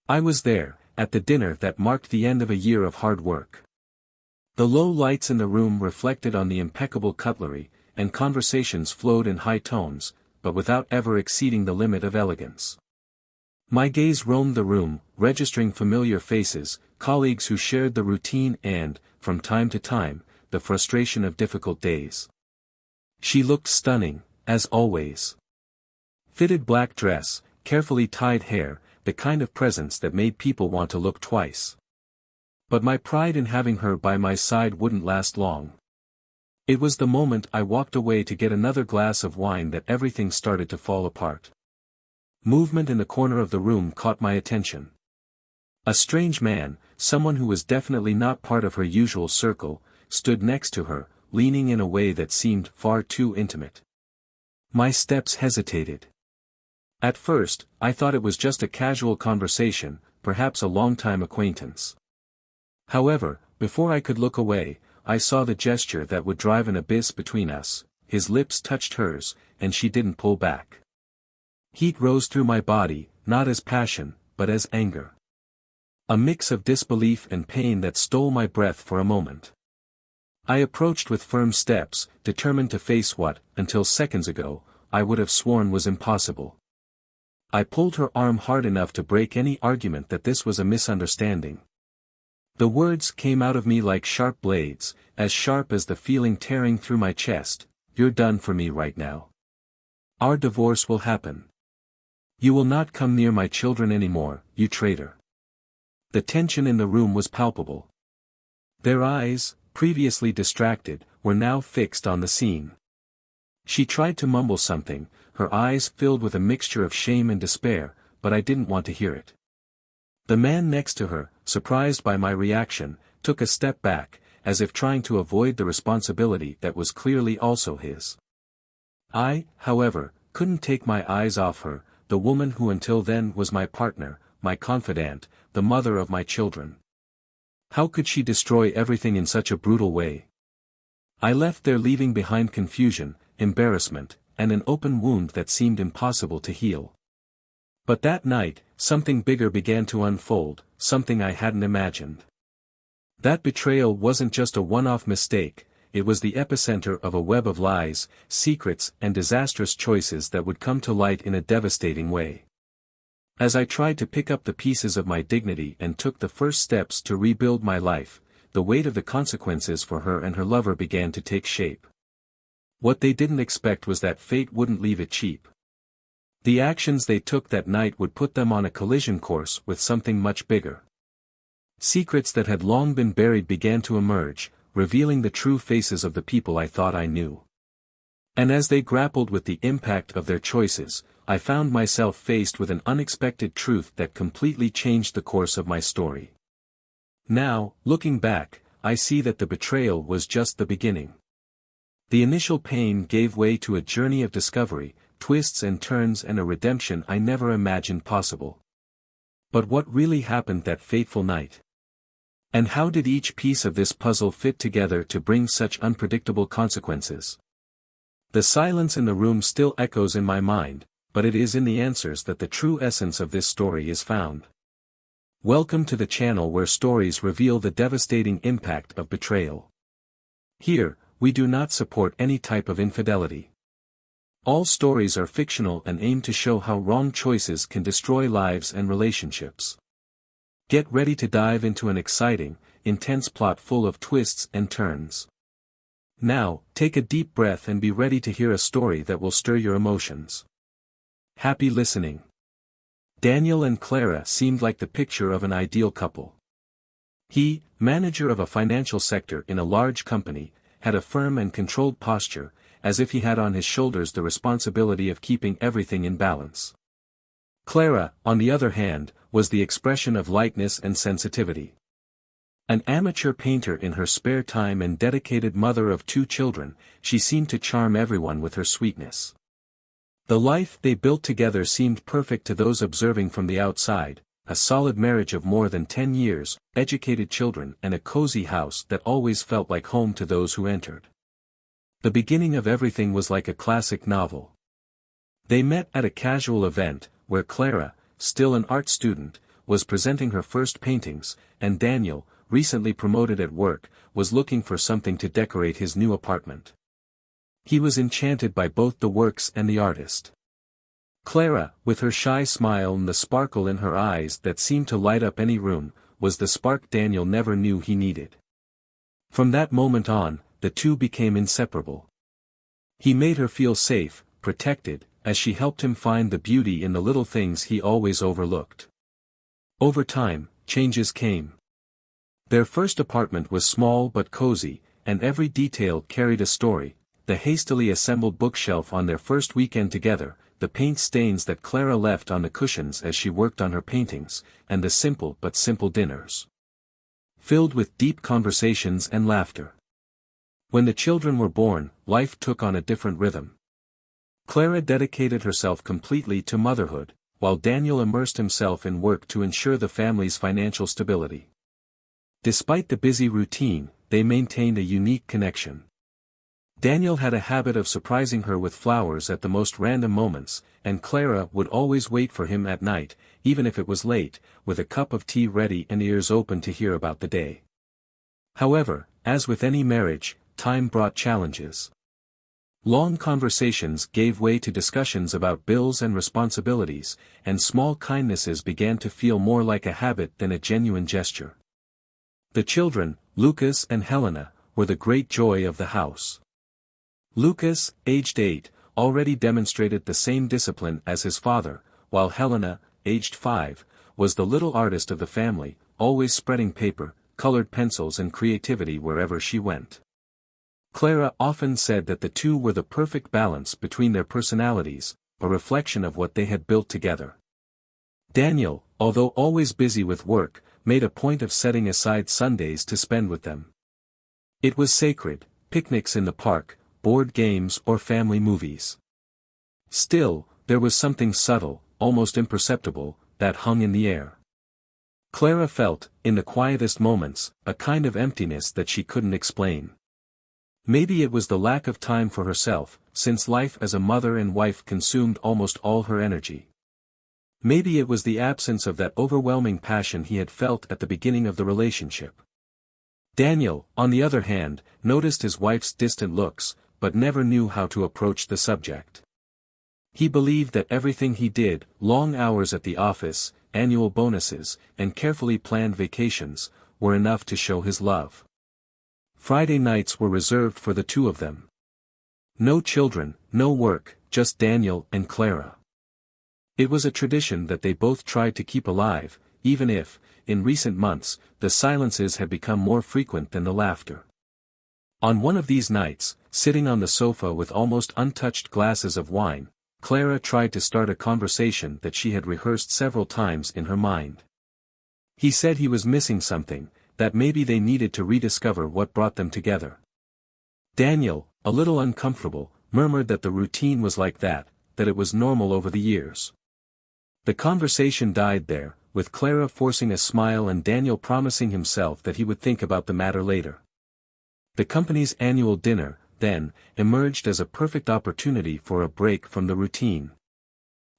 I was there, at the dinner that marked the end of a year of hard work. The low lights in the room reflected on the impeccable cutlery, and conversations flowed in high tones, but without ever exceeding the limit of elegance. My gaze roamed the room, registering familiar faces, colleagues who shared the routine and, from time to time, the frustration of difficult days. She looked stunning, as always. Fitted black dress, carefully tied hair, the kind of presence that made people want to look twice. But my pride in having her by my side wouldn't last long. It was the moment I walked away to get another glass of wine that everything started to fall apart. Movement in the corner of the room caught my attention. A strange man, someone who was definitely not part of her usual circle, stood next to her, leaning in a way that seemed far too intimate. My steps hesitated. At first, I thought it was just a casual conversation, perhaps a long-time acquaintance. However, before I could look away, I saw the gesture that would drive an abyss between us. His lips touched hers, and she didn't pull back. Heat rose through my body, not as passion, but as anger. A mix of disbelief and pain that stole my breath for a moment. I approached with firm steps, determined to face what, until seconds ago, I would have sworn was impossible. I pulled her arm hard enough to break any argument that this was a misunderstanding. The words came out of me like sharp blades, as sharp as the feeling tearing through my chest. You're done for me right now. Our divorce will happen. You will not come near my children anymore, you traitor. The tension in the room was palpable. Their eyes, previously distracted, were now fixed on the scene. She tried to mumble something, her eyes filled with a mixture of shame and despair, but I didn't want to hear it. The man next to her, surprised by my reaction, took a step back, as if trying to avoid the responsibility that was clearly also his. I, however, couldn't take my eyes off her, the woman who until then was my partner, my confidant, the mother of my children. How could she destroy everything in such a brutal way? I left there leaving behind confusion, embarrassment, and an open wound that seemed impossible to heal. But that night, something bigger began to unfold, something I hadn't imagined. That betrayal wasn't just a one-off mistake, it was the epicenter of a web of lies, secrets, and disastrous choices that would come to light in a devastating way. As I tried to pick up the pieces of my dignity and took the first steps to rebuild my life, the weight of the consequences for her and her lover began to take shape. What they didn't expect was that fate wouldn't leave it cheap. The actions they took that night would put them on a collision course with something much bigger. Secrets that had long been buried began to emerge, revealing the true faces of the people I thought I knew. And as they grappled with the impact of their choices, I found myself faced with an unexpected truth that completely changed the course of my story. Now, looking back, I see that the betrayal was just the beginning. The initial pain gave way to a journey of discovery, twists and turns, and a redemption I never imagined possible. But what really happened that fateful night? And how did each piece of this puzzle fit together to bring such unpredictable consequences? The silence in the room still echoes in my mind, but it is in the answers that the true essence of this story is found. Welcome to the channel where stories reveal the devastating impact of betrayal. Here, we do not support any type of infidelity. All stories are fictional and aim to show how wrong choices can destroy lives and relationships. Get ready to dive into an exciting, intense plot full of twists and turns. Now, take a deep breath and be ready to hear a story that will stir your emotions. Happy listening. Daniel and Clara seemed like the picture of an ideal couple. He, manager of a financial sector in a large company, had a firm and controlled posture, as if he had on his shoulders the responsibility of keeping everything in balance. Clara, on the other hand, was the expression of lightness and sensitivity. An amateur painter in her spare time and dedicated mother of 2 children, she seemed to charm everyone with her sweetness. The life they built together seemed perfect to those observing from the outside, a solid marriage of more than 10 years, educated children, and a cozy house that always felt like home to those who entered. The beginning of everything was like a classic novel. They met at a casual event, where Clara, still an art student, was presenting her first paintings, and Daniel, recently promoted at work, was looking for something to decorate his new apartment. He was enchanted by both the works and the artist. Clara, with her shy smile and the sparkle in her eyes that seemed to light up any room, was the spark Daniel never knew he needed. From that moment on, the two became inseparable. He made her feel safe, protected, as she helped him find the beauty in the little things he always overlooked. Over time, changes came. Their first apartment was small but cozy, and every detail carried a story: the hastily assembled bookshelf on their first weekend together, the paint stains that Clara left on the cushions as she worked on her paintings, and the simple dinners, filled with deep conversations and laughter. When the children were born, life took on a different rhythm. Clara dedicated herself completely to motherhood, while Daniel immersed himself in work to ensure the family's financial stability. Despite the busy routine, they maintained a unique connection. Daniel had a habit of surprising her with flowers at the most random moments, and Clara would always wait for him at night, even if it was late, with a cup of tea ready and ears open to hear about the day. However, as with any marriage, time brought challenges. Long conversations gave way to discussions about bills and responsibilities, and small kindnesses began to feel more like a habit than a genuine gesture. The children, Lucas and Helena, were the great joy of the house. Lucas, aged 8, already demonstrated the same discipline as his father, while Helena, aged 5, was the little artist of the family, always spreading paper, colored pencils and creativity wherever she went. Clara often said that the two were the perfect balance between their personalities, a reflection of what they had built together. Daniel, although always busy with work, made a point of setting aside Sundays to spend with them. It was sacred: picnics in the park, board games or family movies. Still, there was something subtle, almost imperceptible, that hung in the air. Clara felt, in the quietest moments, a kind of emptiness that she couldn't explain. Maybe it was the lack of time for herself, since life as a mother and wife consumed almost all her energy. Maybe it was the absence of that overwhelming passion he had felt at the beginning of the relationship. Daniel, on the other hand, noticed his wife's distant looks, but never knew how to approach the subject. He believed that everything he did, long hours at the office, annual bonuses, and carefully planned vacations, were enough to show his love. Friday nights were reserved for the two of them. No children, no work, just Daniel and Clara. It was a tradition that they both tried to keep alive, even if, in recent months, the silences had become more frequent than the laughter. On one of these nights, sitting on the sofa with almost untouched glasses of wine, Clara tried to start a conversation that she had rehearsed several times in her mind. He said he was missing something, that maybe they needed to rediscover what brought them together. Daniel, a little uncomfortable, murmured that the routine was like that it was normal over the years. The conversation died there, with Clara forcing a smile and Daniel promising himself that he would think about the matter later. The company's annual dinner, then, emerged as a perfect opportunity for a break from the routine.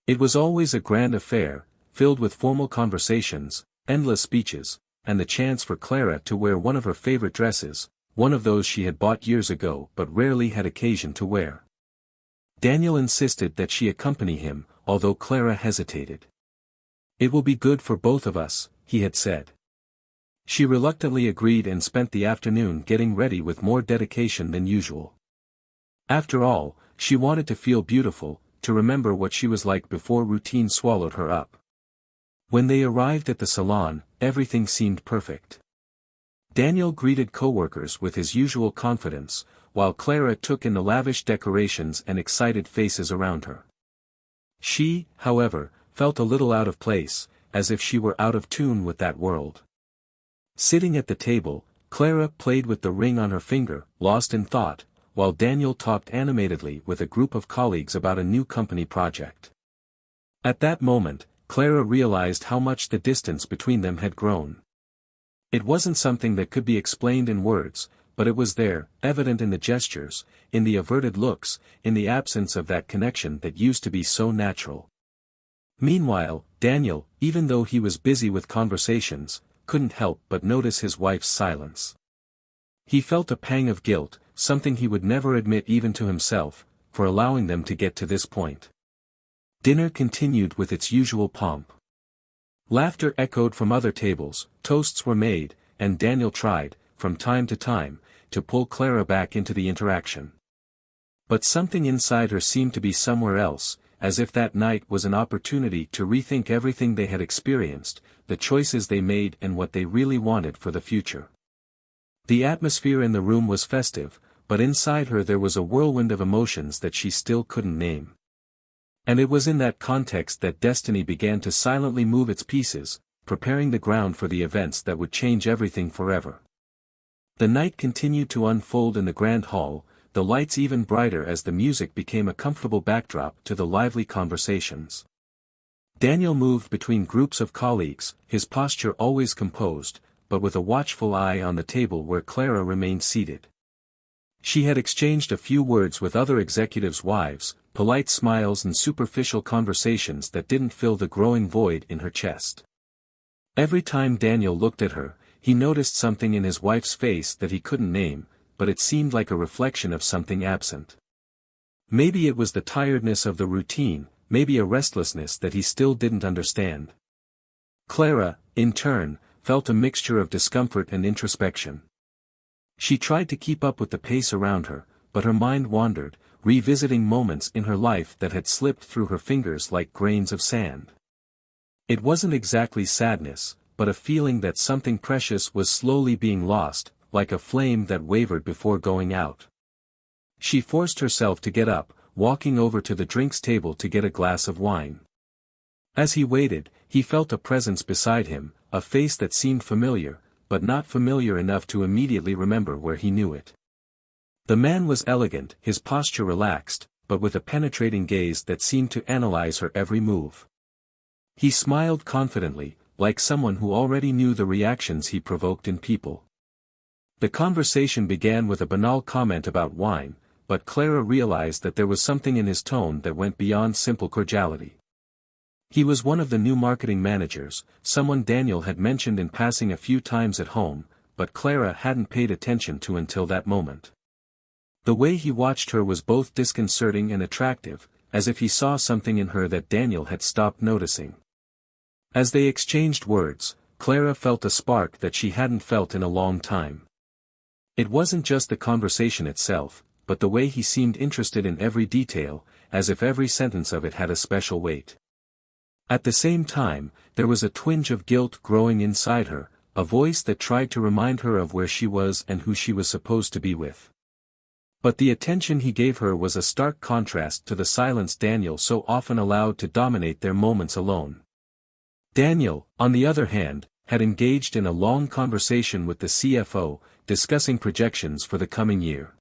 It was always a grand affair, filled with formal conversations, endless speeches, and the chance for Clara to wear one of her favorite dresses, one of those she had bought years ago but rarely had occasion to wear. Daniel insisted that she accompany him, although Clara hesitated. "It will be good for both of us," he had said. She reluctantly agreed and spent the afternoon getting ready with more dedication than usual. After all, she wanted to feel beautiful, to remember what she was like before routine swallowed her up. When they arrived at the salon, everything seemed perfect. Daniel greeted coworkers with his usual confidence, while Clara took in the lavish decorations and excited faces around her. She, however, felt a little out of place, as if she were out of tune with that world. Sitting at the table, Clara played with the ring on her finger, lost in thought, while Daniel talked animatedly with a group of colleagues about a new company project. At that moment, Clara realized how much the distance between them had grown. It wasn't something that could be explained in words, but it was there, evident in the gestures, in the averted looks, in the absence of that connection that used to be so natural. Meanwhile, Daniel, even though he was busy with conversations, couldn't help but notice his wife's silence. He felt a pang of guilt, something he would never admit even to himself, for allowing them to get to this point. Dinner continued with its usual pomp. Laughter echoed from other tables, toasts were made, and Daniel tried, from time to time, to pull Clara back into the interaction. But something inside her seemed to be somewhere else, as if that night was an opportunity to rethink everything they had experienced, the choices they made and what they really wanted for the future. The atmosphere in the room was festive, but inside her there was a whirlwind of emotions that she still couldn't name. And it was in that context that destiny began to silently move its pieces, preparing the ground for the events that would change everything forever. The night continued to unfold in the grand hall, the lights even brighter as the music became a comfortable backdrop to the lively conversations. Daniel moved between groups of colleagues, his posture always composed, but with a watchful eye on the table where Clara remained seated. She had exchanged a few words with other executives' wives, polite smiles and superficial conversations that didn't fill the growing void in her chest. Every time Daniel looked at her, he noticed something in his wife's face that he couldn't name, but it seemed like a reflection of something absent. Maybe it was the tiredness of the routine, maybe a restlessness that he still didn't understand. Clara, in turn, felt a mixture of discomfort and introspection. She tried to keep up with the pace around her, but her mind wandered, revisiting moments in her life that had slipped through her fingers like grains of sand. It wasn't exactly sadness, but a feeling that something precious was slowly being lost, like a flame that wavered before going out. She forced herself to get up, walking over to the drinks table to get a glass of wine. As he waited, he felt a presence beside him, a face that seemed familiar, but not familiar enough to immediately remember where he knew it. The man was elegant, his posture relaxed, but with a penetrating gaze that seemed to analyze her every move. He smiled confidently, like someone who already knew the reactions he provoked in people. The conversation began with a banal comment about wine, but Clara realized that there was something in his tone that went beyond simple cordiality. He was one of the new marketing managers, someone Daniel had mentioned in passing a few times at home, but Clara hadn't paid attention to until that moment. The way he watched her was both disconcerting and attractive, as if he saw something in her that Daniel had stopped noticing. As they exchanged words, Clara felt a spark that she hadn't felt in a long time. It wasn't just the conversation itself, but the way he seemed interested in every detail, as if every sentence of it had a special weight. At the same time, there was a twinge of guilt growing inside her, a voice that tried to remind her of where she was and who she was supposed to be with. But the attention he gave her was a stark contrast to the silence Daniel so often allowed to dominate their moments alone. Daniel, on the other hand, had engaged in a long conversation with the CFO, discussing projections for the coming year.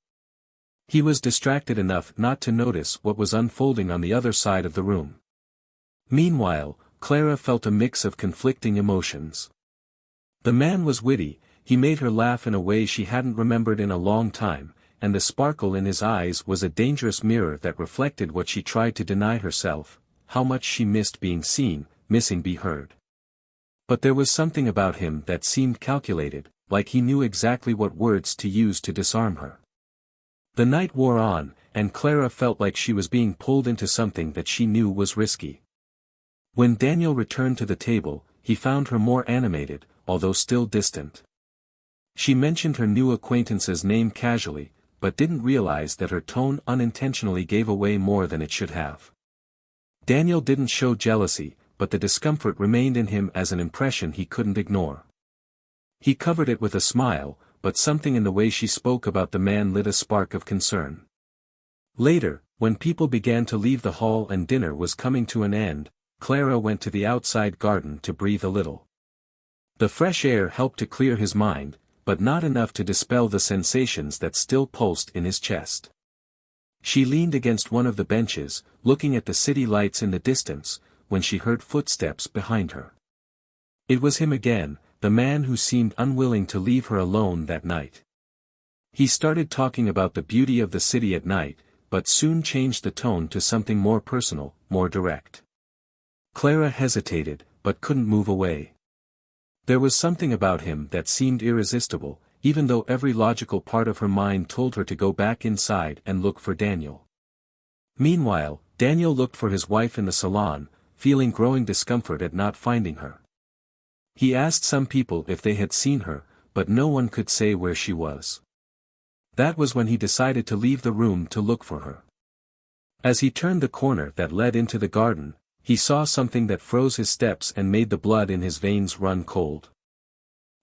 He was distracted enough not to notice what was unfolding on the other side of the room. Meanwhile, Clara felt a mix of conflicting emotions. The man was witty, he made her laugh in a way she hadn't remembered in a long time, and the sparkle in his eyes was a dangerous mirror that reflected what she tried to deny herself, how much she missed being seen, missing being heard. But there was something about him that seemed calculated, like he knew exactly what words to use to disarm her. The night wore on, and Clara felt like she was being pulled into something that she knew was risky. When Daniel returned to the table, he found her more animated, although still distant. She mentioned her new acquaintance's name casually, but didn't realize that her tone unintentionally gave away more than it should have. Daniel didn't show jealousy, but the discomfort remained in him as an impression he couldn't ignore. He covered it with a smile, but something in the way she spoke about the man lit a spark of concern. Later, when people began to leave the hall and dinner was coming to an end, Clara went to the outside garden to breathe a little. The fresh air helped to clear his mind, but not enough to dispel the sensations that still pulsed in his chest. She leaned against one of the benches, looking at the city lights in the distance, when she heard footsteps behind her. It was him again, the man who seemed unwilling to leave her alone that night. He started talking about the beauty of the city at night, but soon changed the tone to something more personal, more direct. Clara hesitated, but couldn't move away. There was something about him that seemed irresistible, even though every logical part of her mind told her to go back inside and look for Daniel. Meanwhile, Daniel looked for his wife in the salon, feeling growing discomfort at not finding her. He asked some people if they had seen her, but no one could say where she was. That was when he decided to leave the room to look for her. As he turned the corner that led into the garden, he saw something that froze his steps and made the blood in his veins run cold.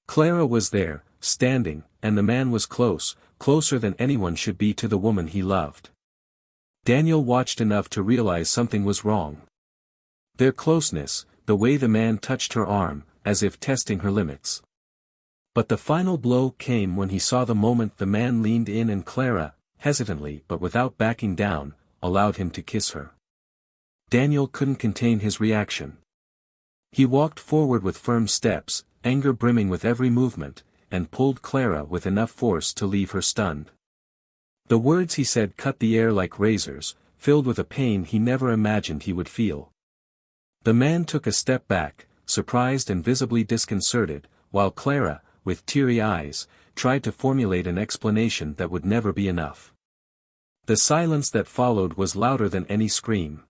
Clara was there, standing, and the man was close, closer than anyone should be to the woman he loved. Daniel watched enough to realize something was wrong. Their closeness, the way the man touched her arm, as if testing her limits. But the final blow came when he saw the moment the man leaned in and Clara, hesitantly but without backing down, allowed him to kiss her. Daniel couldn't contain his reaction. He walked forward with firm steps, anger brimming with every movement, and pulled Clara with enough force to leave her stunned. The words he said cut the air like razors, filled with a pain he never imagined he would feel. The man took a step back, surprised and visibly disconcerted, while Clara, with teary eyes, tried to formulate an explanation that would never be enough. The silence that followed was louder than any scream.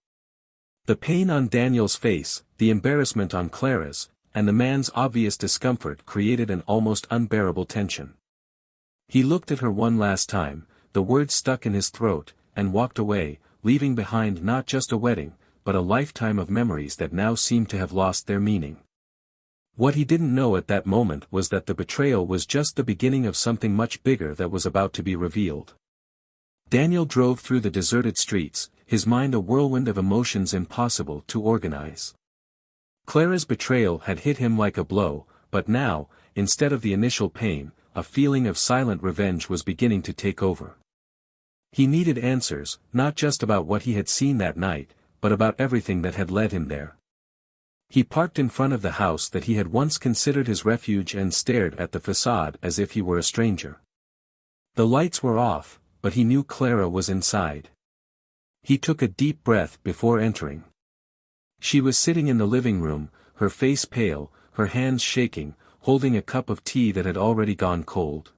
The pain on Daniel's face, the embarrassment on Clara's, and the man's obvious discomfort created an almost unbearable tension. He looked at her one last time, the words stuck in his throat, and walked away, leaving behind not just a wedding, but a lifetime of memories that now seemed to have lost their meaning. What he didn't know at that moment was that the betrayal was just the beginning of something much bigger that was about to be revealed. Daniel drove through the deserted streets, his mind a whirlwind of emotions impossible to organize. Clara's betrayal had hit him like a blow, but now, instead of the initial pain, a feeling of silent revenge was beginning to take over. He needed answers, not just about what he had seen that night, but about everything that had led him there. He parked in front of the house that he had once considered his refuge and stared at the facade as if he were a stranger. The lights were off, but he knew Clara was inside. He took a deep breath before entering. She was sitting in the living room, her face pale, her hands shaking, holding a cup of tea that had already gone cold.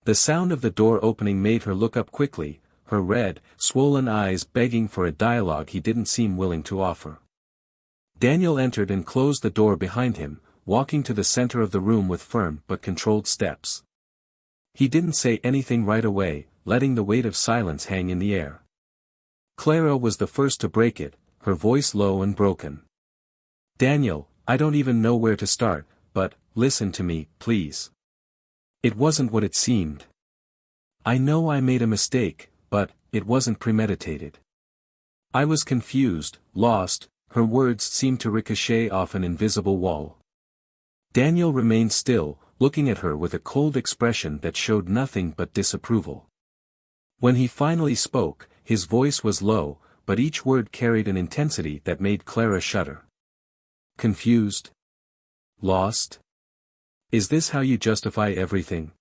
The sound of the door opening made her look up quickly, her red, swollen eyes begging for a dialogue he didn't seem willing to offer. Daniel entered and closed the door behind him, walking to the center of the room with firm but controlled steps. He didn't say anything right away, letting the weight of silence hang in the air. Clara was the first to break it, her voice low and broken. "Daniel, I don't even know where to start, but, listen to me, please. It wasn't what it seemed. I know I made a mistake, but, it wasn't premeditated. I was confused, lost." Her words seemed to ricochet off an invisible wall. Daniel remained still, looking at her with a cold expression that showed nothing but disapproval. When he finally spoke, his voice was low, but each word carried an intensity that made Clara shudder. "Confused? Lost? Is this how you justify everything?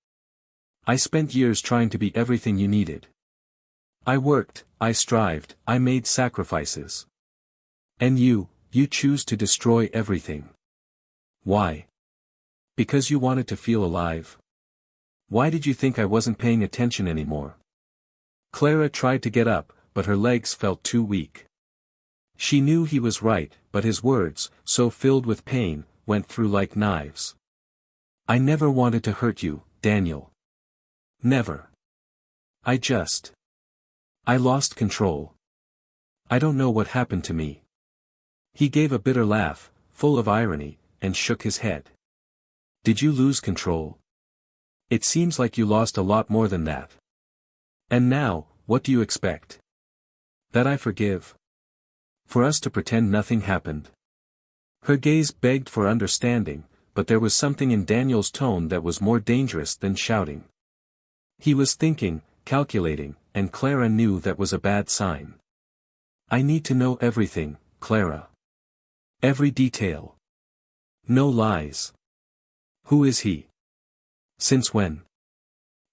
I spent years trying to be everything you needed. I worked, I strived, I made sacrifices. And you choose to destroy everything. Why? Because you wanted to feel alive? Why did you think I wasn't paying attention anymore?" Clara tried to get up, but her legs felt too weak. She knew he was right, but his words, so filled with pain, went through like knives. "I never wanted to hurt you, Daniel. Never. I lost control. I don't know what happened to me." He gave a bitter laugh, full of irony, and shook his head. "Did you lose control? It seems like you lost a lot more than that. And now, what do you expect? That I forgive? For us to pretend nothing happened?" Her gaze begged for understanding, but there was something in Daniel's tone that was more dangerous than shouting. He was thinking, calculating, and Clara knew that was a bad sign. "I need to know everything, Clara. Every detail. No lies. Who is he? Since when?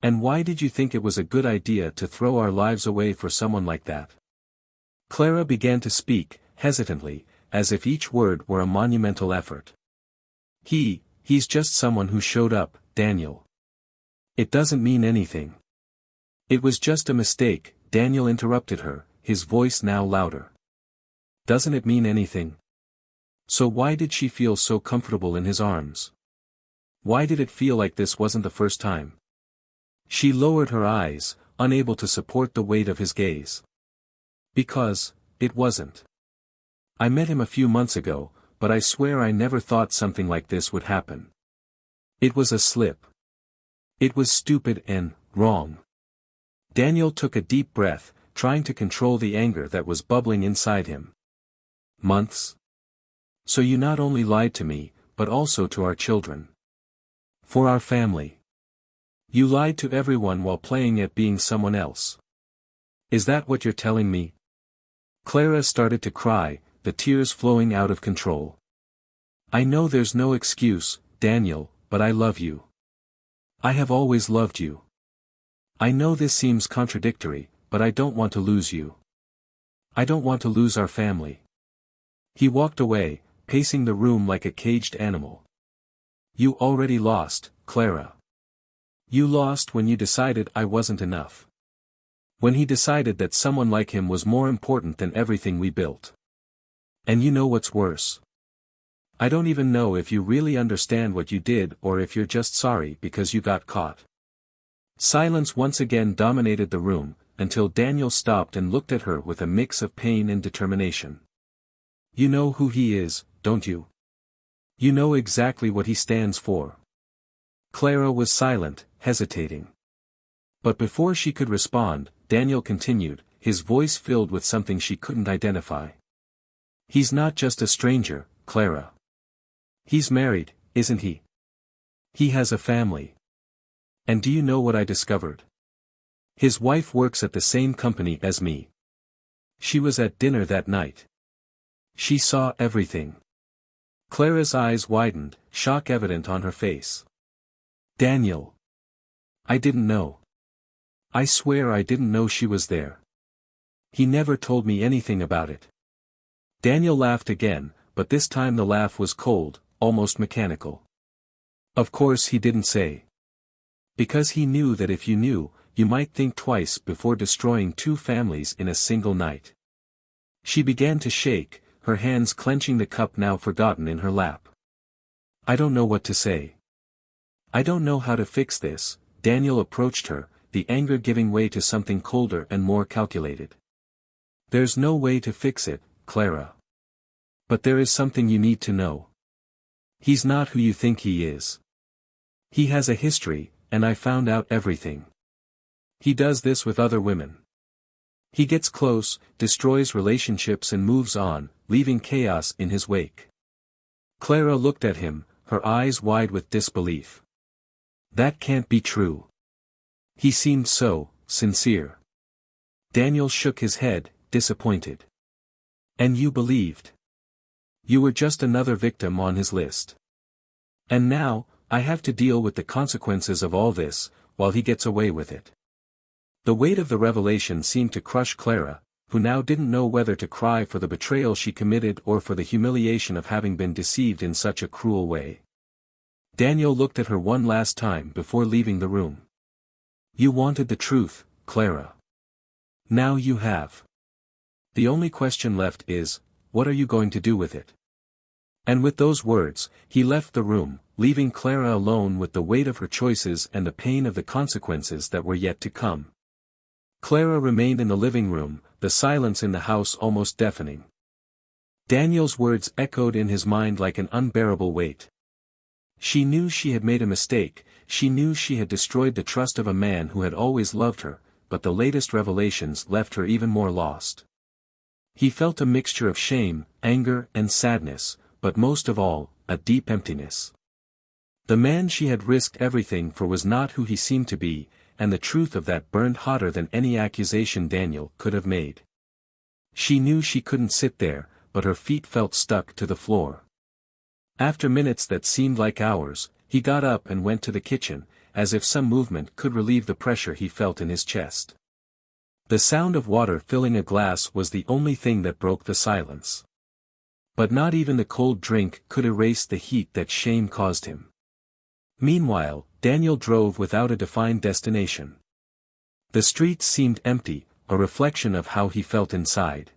And why did you think it was a good idea to throw our lives away for someone like that?" Clara began to speak, hesitantly, as if each word were a monumental effort. He's just someone who showed up, Daniel. It doesn't mean anything. It was just a mistake, Daniel interrupted her, his voice now louder. Doesn't it mean anything? So why did she feel so comfortable in his arms? Why did it feel like this wasn't the first time? She lowered her eyes, unable to support the weight of his gaze. Because, it wasn't. I met him a few months ago, but I swear I never thought something like this would happen. It was a slip. It was stupid and wrong. Daniel took a deep breath, trying to control the anger that was bubbling inside him. Months? So you not only lied to me, but also to our children. For our family. You lied to everyone while playing at being someone else. Is that what you're telling me? Clara started to cry, the tears flowing out of control. I know there's no excuse, Daniel, but I love you. I have always loved you. I know this seems contradictory, but I don't want to lose you. I don't want to lose our family. He walked away, pacing the room like a caged animal. You already lost, Clara. You lost when you decided I wasn't enough. When he decided that someone like him was more important than everything we built. And you know what's worse? I don't even know if you really understand what you did or if you're just sorry because you got caught. Silence once again dominated the room, until Daniel stopped and looked at her with a mix of pain and determination. You know who he is, don't you? You know exactly what he stands for. Clara was silent, hesitating. But before she could respond, Daniel continued, his voice filled with something she couldn't identify. He's not just a stranger, Clara. He's married, isn't he? He has a family. And do you know what I discovered? His wife works at the same company as me. She was at dinner that night. She saw everything. Clara's eyes widened, shock evident on her face. Daniel. I didn't know. I swear I didn't know she was there. He never told me anything about it. Daniel laughed again, but this time the laugh was cold, almost mechanical. Of course he didn't say. Because he knew that if you knew, you might think twice before destroying two families in a single night. She began to shake, her hands clenching the cup now forgotten in her lap. I don't know what to say. I don't know how to fix this. Daniel approached her, the anger giving way to something colder and more calculated. There's no way to fix it, Clara. But there is something you need to know. He's not who you think he is. He has a history, and I found out everything. He does this with other women. He gets close, destroys relationships and moves on, leaving chaos in his wake. Clara looked at him, her eyes wide with disbelief. That can't be true. He seemed so sincere. Daniel shook his head, disappointed. And you believed. You were just another victim on his list. And now, I have to deal with the consequences of all this, while he gets away with it. The weight of the revelation seemed to crush Clara, who now didn't know whether to cry for the betrayal she committed or for the humiliation of having been deceived in such a cruel way. Daniel looked at her one last time before leaving the room. You wanted the truth, Clara. Now you have. The only question left is, what are you going to do with it? And with those words, he left the room, leaving Clara alone with the weight of her choices and the pain of the consequences that were yet to come. Clara remained in the living room, the silence in the house almost deafening. Daniel's words echoed in his mind like an unbearable weight. She knew she had made a mistake, she knew she had destroyed the trust of a man who had always loved her, but the latest revelations left her even more lost. He felt a mixture of shame, anger, and sadness, but most of all, a deep emptiness. The man she had risked everything for was not who he seemed to be, and the truth of that burned hotter than any accusation Daniel could have made. She knew she couldn't sit there, but her feet felt stuck to the floor. After minutes that seemed like hours, he got up and went to the kitchen, as if some movement could relieve the pressure he felt in his chest. The sound of water filling a glass was the only thing that broke the silence. But not even the cold drink could erase the heat that shame caused him. Meanwhile, Daniel drove without a defined destination. The streets seemed empty, a reflection of how he felt inside.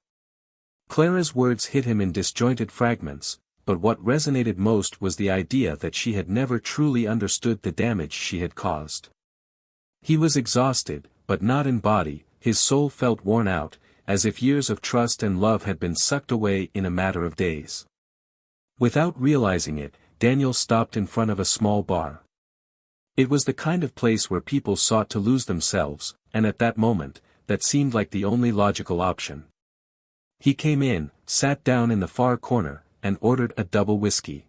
Clara's words hit him in disjointed fragments, but what resonated most was the idea that she had never truly understood the damage she had caused. He was exhausted, but not in body. His soul felt worn out, as if years of trust and love had been sucked away in a matter of days. Without realizing it, Daniel stopped in front of a small bar. It was the kind of place where people sought to lose themselves, and at that moment, that seemed like the only logical option. He came in, sat down in the far corner, and ordered a double whiskey.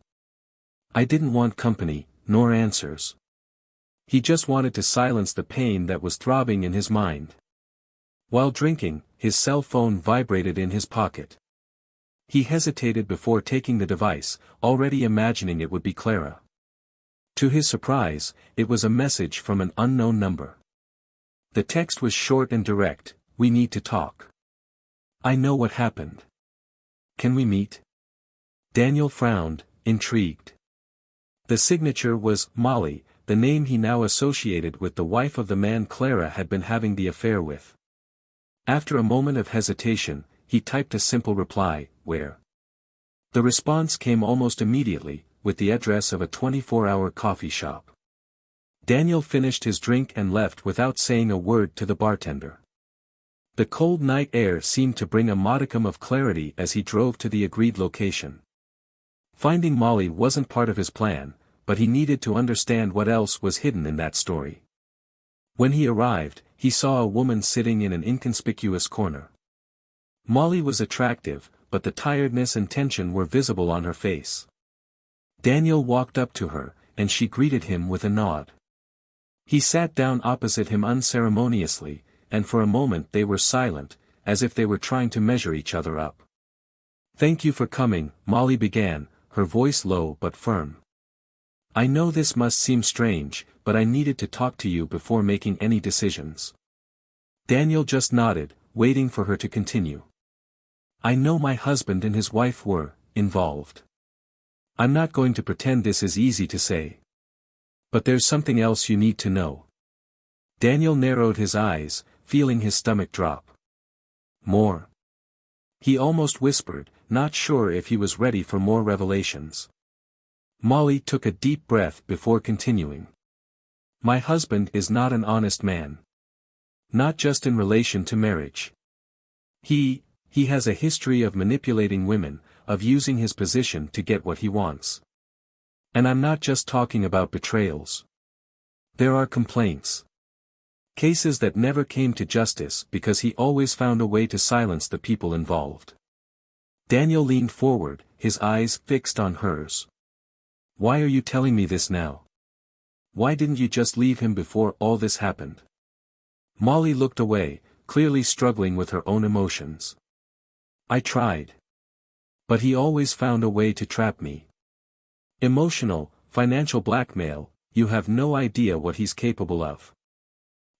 I didn't want company, nor answers. He just wanted to silence the pain that was throbbing in his mind. While drinking, his cell phone vibrated in his pocket. He hesitated before taking the device, already imagining it would be Clara. To his surprise, it was a message from an unknown number. The text was short and direct: "We need to talk. I know what happened. Can we meet?" Daniel frowned, intrigued. The signature was Molly, the name he now associated with the wife of the man Clara had been having the affair with. After a moment of hesitation, he typed a simple reply, "Where?" The response came almost immediately, with the address of a 24-hour coffee shop. Daniel finished his drink and left without saying a word to the bartender. The cold night air seemed to bring a modicum of clarity as he drove to the agreed location. Finding Molly wasn't part of his plan, but he needed to understand what else was hidden in that story. When he arrived, he saw a woman sitting in an inconspicuous corner. Molly was attractive, but the tiredness and tension were visible on her face. Daniel walked up to her, and she greeted him with a nod. He sat down opposite him unceremoniously, and for a moment they were silent, as if they were trying to measure each other up. "Thank you for coming," Molly began, her voice low but firm. "I know this must seem strange, but I needed to talk to you before making any decisions." Daniel just nodded, waiting for her to continue. "I know my husband and his wife were involved. I'm not going to pretend this is easy to say. But there's something else you need to know." Daniel narrowed his eyes, feeling his stomach drop. "More?" he almost whispered, not sure if he was ready for more revelations. Molly took a deep breath before continuing. "My husband is not an honest man. Not just in relation to marriage. He has a history of manipulating women, of using his position to get what he wants. And I'm not just talking about betrayals. There are complaints. Cases that never came to justice because he always found a way to silence the people involved." Daniel leaned forward, his eyes fixed on hers. "Why are you telling me this now? Why didn't you just leave him before all this happened?" Molly looked away, clearly struggling with her own emotions. "I tried. But he always found a way to trap me. Emotional, financial blackmail, you have no idea what he's capable of.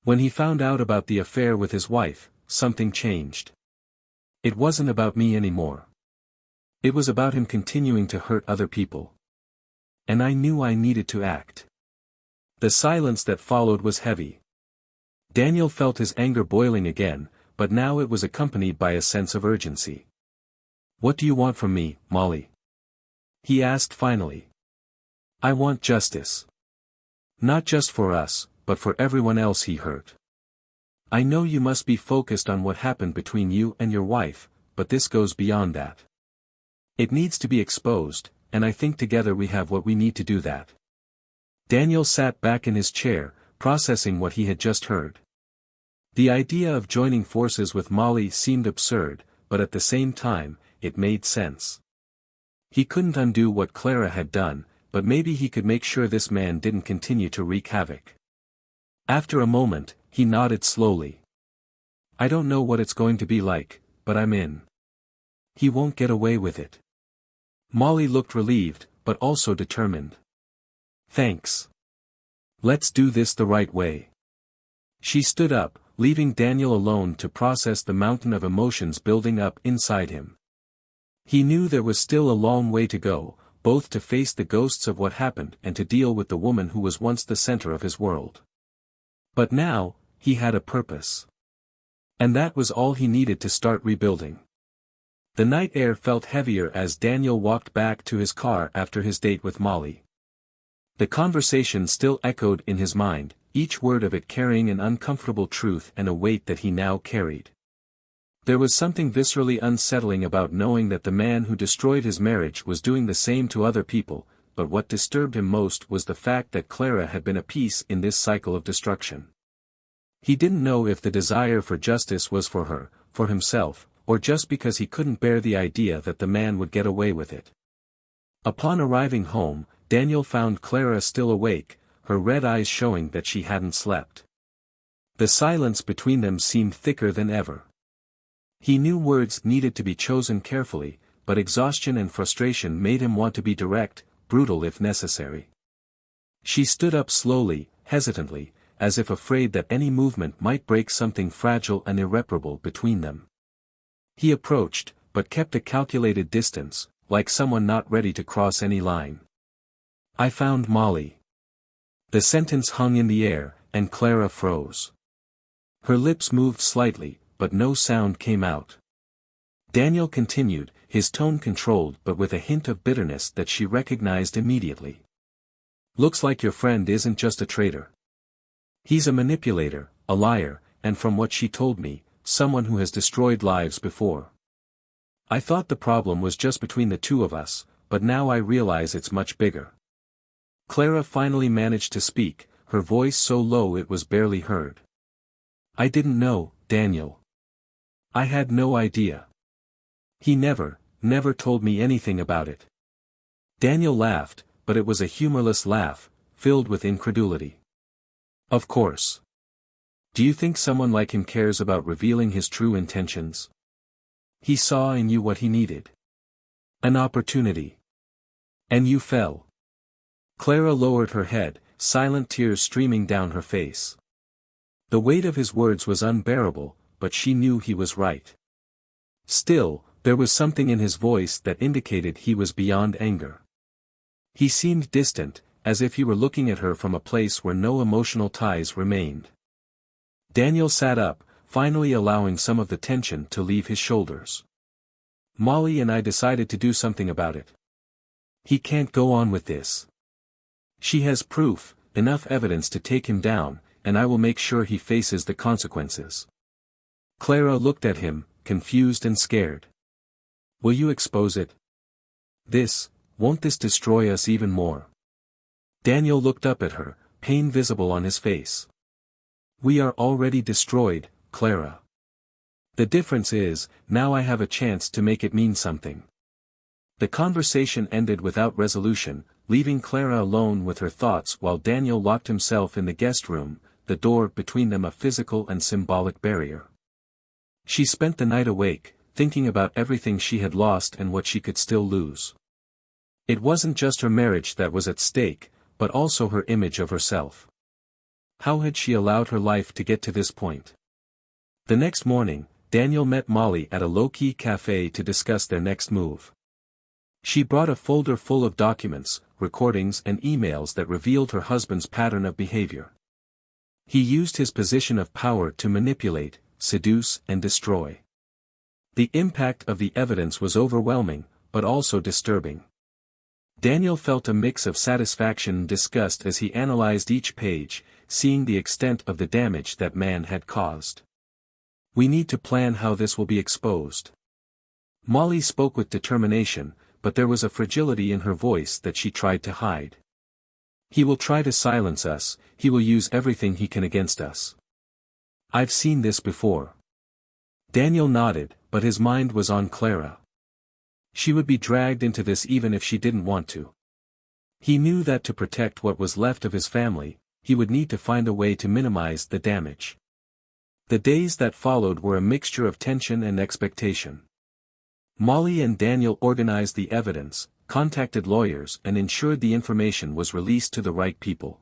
When he found out about the affair with his wife, something changed. It wasn't about me anymore. It was about him continuing to hurt other people. And I knew I needed to act." The silence that followed was heavy. Daniel felt his anger boiling again, but now it was accompanied by a sense of urgency. "What do you want from me, Molly?" he asked finally. "I want justice. Not just for us, but for everyone else he hurt. I know you must be focused on what happened between you and your wife, but this goes beyond that. It needs to be exposed, and I think together we have what we need to do that." Daniel sat back in his chair, processing what he had just heard. The idea of joining forces with Molly seemed absurd, but at the same time, it made sense. He couldn't undo what Clara had done, but maybe he could make sure this man didn't continue to wreak havoc. After a moment, he nodded slowly. "I don't know what it's going to be like, but I'm in. He won't get away with it." Molly looked relieved, but also determined. "Thanks. Let's do this the right way." She stood up, leaving Daniel alone to process the mountain of emotions building up inside him. He knew there was still a long way to go, both to face the ghosts of what happened and to deal with the woman who was once the center of his world. But now, he had a purpose. And that was all he needed to start rebuilding. The night air felt heavier as Daniel walked back to his car after his date with Molly. The conversation still echoed in his mind, each word of it carrying an uncomfortable truth and a weight that he now carried. There was something viscerally unsettling about knowing that the man who destroyed his marriage was doing the same to other people, but what disturbed him most was the fact that Clara had been a piece in this cycle of destruction. He didn't know if the desire for justice was for her, for himself, or just because he couldn't bear the idea that the man would get away with it. Upon arriving home, Daniel found Clara still awake, her red eyes showing that she hadn't slept. The silence between them seemed thicker than ever. He knew words needed to be chosen carefully, but exhaustion and frustration made him want to be direct, brutal if necessary. She stood up slowly, hesitantly, as if afraid that any movement might break something fragile and irreparable between them. He approached, but kept a calculated distance, like someone not ready to cross any line. "I found Molly." The sentence hung in the air, and Clara froze. Her lips moved slightly, but no sound came out. Daniel continued, his tone controlled but with a hint of bitterness that she recognized immediately. "Looks like your friend isn't just a traitor. He's a manipulator, a liar, and from what she told me, someone who has destroyed lives before. I thought the problem was just between the two of us, but now I realize it's much bigger." Clara finally managed to speak, her voice so low it was barely heard. "I didn't know, Daniel. I had no idea. He never told me anything about it." Daniel laughed, but it was a humorless laugh, filled with incredulity. "Of course. Do you think someone like him cares about revealing his true intentions? He saw in you what he needed. An opportunity. And you fell." Clara lowered her head, silent tears streaming down her face. The weight of his words was unbearable, but she knew he was right. Still, there was something in his voice that indicated he was beyond anger. He seemed distant, as if he were looking at her from a place where no emotional ties remained. Daniel sat up, finally allowing some of the tension to leave his shoulders. "Molly and I decided to do something about it. He can't go on with this. She has proof, enough evidence to take him down, and I will make sure he faces the consequences." Clara looked at him, confused and scared. "Will you expose it? Won't this destroy us even more?" Daniel looked up at her, pain visible on his face. "We are already destroyed, Clara. The difference is, now I have a chance to make it mean something." The conversation ended without resolution, leaving Clara alone with her thoughts while Daniel locked himself in the guest room, the door between them a physical and symbolic barrier. She spent the night awake, thinking about everything she had lost and what she could still lose. It wasn't just her marriage that was at stake, but also her image of herself. How had she allowed her life to get to this point? The next morning, Daniel met Molly at a low-key cafe to discuss their next move. She brought a folder full of documents, recordings and emails that revealed her husband's pattern of behavior. He used his position of power to manipulate, seduce and destroy. The impact of the evidence was overwhelming, but also disturbing. Daniel felt a mix of satisfaction and disgust as he analyzed each page, seeing the extent of the damage that man had caused. "We need to plan how this will be exposed." Molly spoke with determination, but there was a fragility in her voice that she tried to hide. "He will try to silence us, he will use everything he can against us. I've seen this before." Daniel nodded, but his mind was on Clara. She would be dragged into this even if she didn't want to. He knew that to protect what was left of his family, he would need to find a way to minimize the damage. The days that followed were a mixture of tension and expectation. Molly and Daniel organized the evidence, contacted lawyers and ensured the information was released to the right people.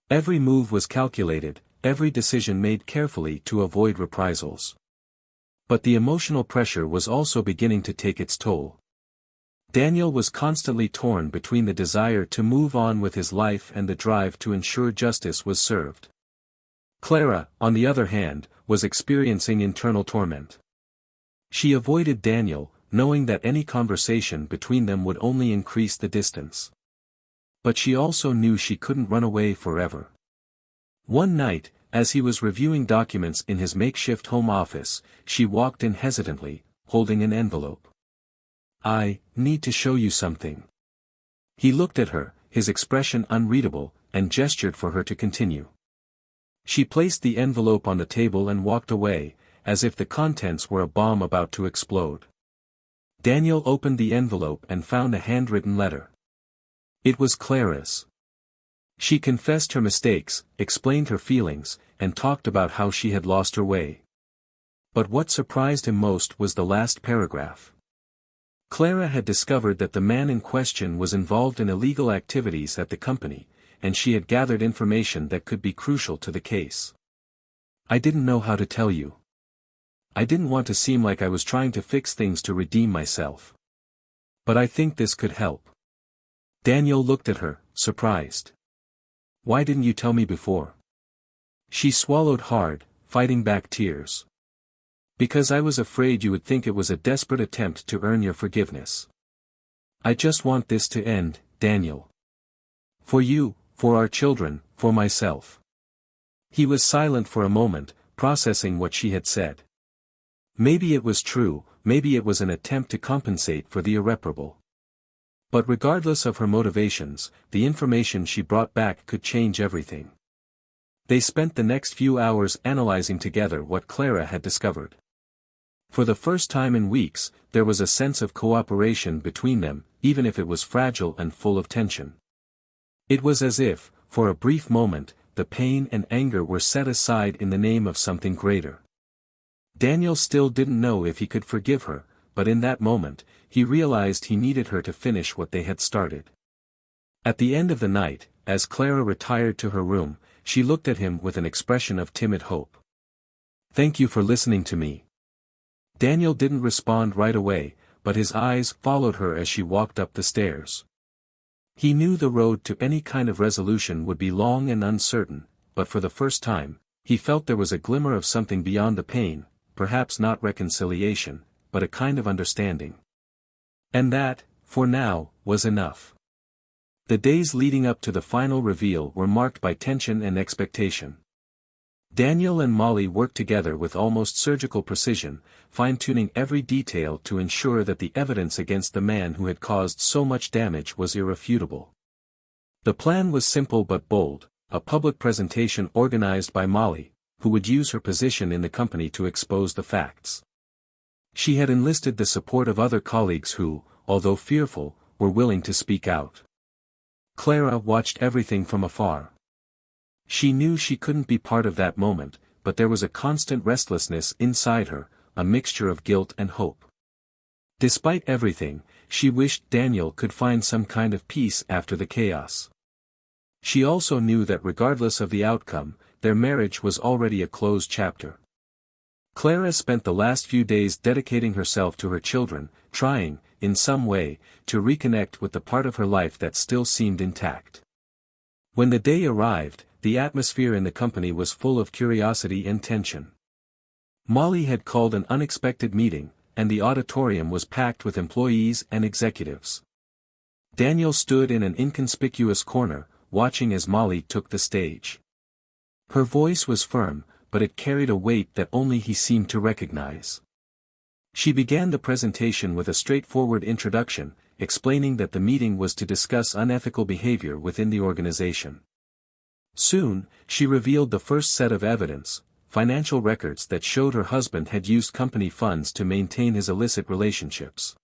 Every move was calculated, every decision made carefully to avoid reprisals. But the emotional pressure was also beginning to take its toll. Daniel was constantly torn between the desire to move on with his life and the drive to ensure justice was served. Clara, on the other hand, was experiencing internal torment. She avoided Daniel, knowing that any conversation between them would only increase the distance. But she also knew she couldn't run away forever. One night, as he was reviewing documents in his makeshift home office, she walked in hesitantly, holding an envelope. "I need to show you something." He looked at her, his expression unreadable, and gestured for her to continue. She placed the envelope on the table and walked away, as if the contents were a bomb about to explode. Daniel opened the envelope and found a handwritten letter. It was Clara's. She confessed her mistakes, explained her feelings, and talked about how she had lost her way. But what surprised him most was the last paragraph. Clara had discovered that the man in question was involved in illegal activities at the company, and she had gathered information that could be crucial to the case. "I didn't know how to tell you. I didn't want to seem like I was trying to fix things to redeem myself. But I think this could help." Daniel looked at her, surprised. "Why didn't you tell me before?" She swallowed hard, fighting back tears. "Because I was afraid you would think it was a desperate attempt to earn your forgiveness. I just want this to end, Daniel. For you, for our children, for myself." He was silent for a moment, processing what she had said. Maybe it was true, maybe it was an attempt to compensate for the irreparable. But regardless of her motivations, the information she brought back could change everything. They spent the next few hours analyzing together what Clara had discovered. For the first time in weeks, there was a sense of cooperation between them, even if it was fragile and full of tension. It was as if, for a brief moment, the pain and anger were set aside in the name of something greater. Daniel still didn't know if he could forgive her, but in that moment, he realized he needed her to finish what they had started. At the end of the night, as Clara retired to her room, she looked at him with an expression of timid hope. "Thank you for listening to me." Daniel didn't respond right away, but his eyes followed her as she walked up the stairs. He knew the road to any kind of resolution would be long and uncertain, but for the first time, he felt there was a glimmer of something beyond the pain, perhaps not reconciliation, but a kind of understanding. And that, for now, was enough. The days leading up to the final reveal were marked by tension and expectation. Daniel and Molly worked together with almost surgical precision, fine-tuning every detail to ensure that the evidence against the man who had caused so much damage was irrefutable. The plan was simple but bold, a public presentation organized by Molly, who would use her position in the company to expose the facts. She had enlisted the support of other colleagues who, although fearful, were willing to speak out. Clara watched everything from afar. She knew she couldn't be part of that moment, but there was a constant restlessness inside her, a mixture of guilt and hope. Despite everything, she wished Daniel could find some kind of peace after the chaos. She also knew that regardless of the outcome, their marriage was already a closed chapter. Clara spent the last few days dedicating herself to her children, trying, in some way, to reconnect with the part of her life that still seemed intact. When the day arrived, the atmosphere in the company was full of curiosity and tension. Molly had called an unexpected meeting, and the auditorium was packed with employees and executives. Daniel stood in an inconspicuous corner, watching as Molly took the stage. Her voice was firm, but it carried a weight that only he seemed to recognize. She began the presentation with a straightforward introduction, explaining that the meeting was to discuss unethical behavior within the organization. Soon, she revealed the first set of evidence, financial records that showed her husband had used company funds to maintain his illicit relationships.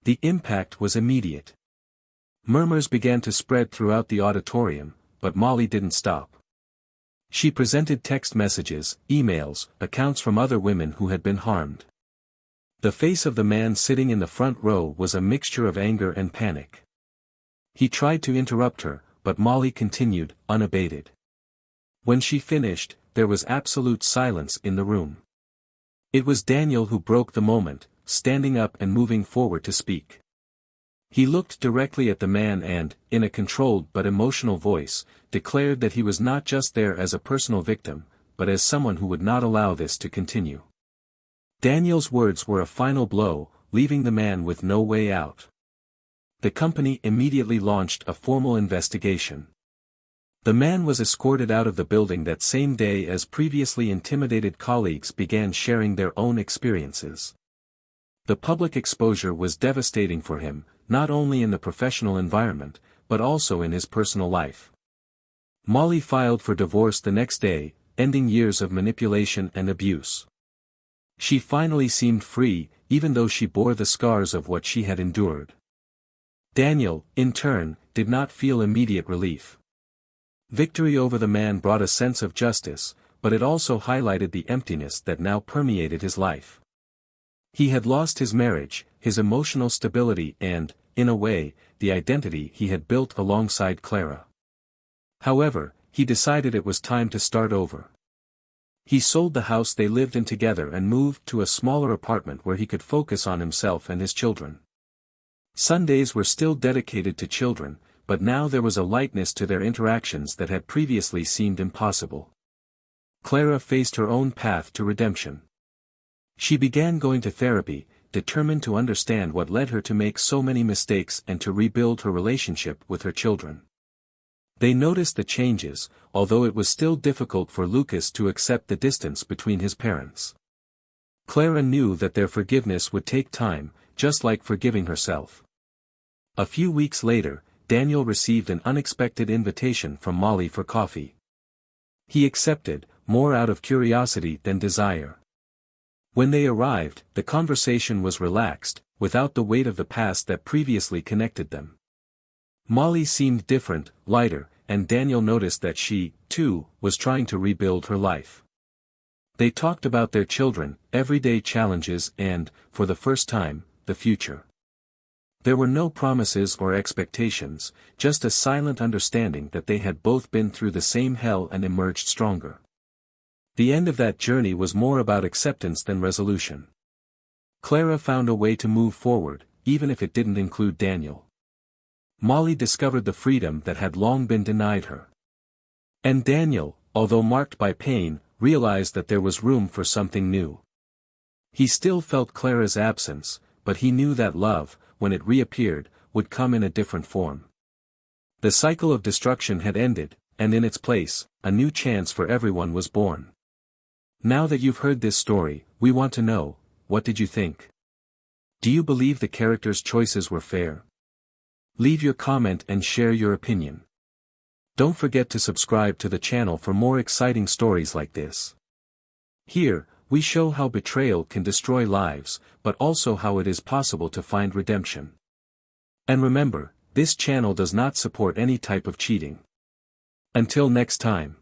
The impact was immediate. Murmurs began to spread throughout the auditorium, but Molly didn't stop. She presented text messages, emails, accounts from other women who had been harmed. The face of the man sitting in the front row was a mixture of anger and panic. He tried to interrupt her, but Molly continued, unabated. When she finished, there was absolute silence in the room. It was Daniel who broke the moment, standing up and moving forward to speak. He looked directly at the man and, in a controlled but emotional voice, declared that he was not just there as a personal victim, but as someone who would not allow this to continue. Daniel's words were a final blow, leaving the man with no way out. The company immediately launched a formal investigation. The man was escorted out of the building that same day as previously intimidated colleagues began sharing their own experiences. The public exposure was devastating for him, not only in the professional environment, but also in his personal life. Molly filed for divorce the next day, ending years of manipulation and abuse. She finally seemed free, even though she bore the scars of what she had endured. Daniel, in turn, did not feel immediate relief. Victory over the man brought a sense of justice, but it also highlighted the emptiness that now permeated his life. He had lost his marriage, his emotional stability and, in a way, the identity he had built alongside Clara. However, he decided it was time to start over. He sold the house they lived in together and moved to a smaller apartment where he could focus on himself and his children. Sundays were still dedicated to children, but now there was a lightness to their interactions that had previously seemed impossible. Clara faced her own path to redemption. She began going to therapy, determined to understand what led her to make so many mistakes and to rebuild her relationship with her children. They noticed the changes, although it was still difficult for Lucas to accept the distance between his parents. Clara knew that their forgiveness would take time, just like forgiving herself. A few weeks later, Daniel received an unexpected invitation from Molly for coffee. He accepted, more out of curiosity than desire. When they arrived, the conversation was relaxed, without the weight of the past that previously connected them. Molly seemed different, lighter, and Daniel noticed that she, too, was trying to rebuild her life. They talked about their children, everyday challenges and, for the first time, the future. There were no promises or expectations, just a silent understanding that they had both been through the same hell and emerged stronger. The end of that journey was more about acceptance than resolution. Clara found a way to move forward, even if it didn't include Daniel. Molly discovered the freedom that had long been denied her. And Daniel, although marked by pain, realized that there was room for something new. He still felt Clara's absence, but he knew that love, when it reappeared, would come in a different form. The cycle of destruction had ended, and in its place, a new chance for everyone was born. Now that you've heard this story, we want to know, what did you think? Do you believe the characters' choices were fair? Leave your comment and share your opinion. Don't forget to subscribe to the channel for more exciting stories like this. Here, we show how betrayal can destroy lives, but also how it is possible to find redemption. And remember, this channel does not support any type of cheating. Until next time.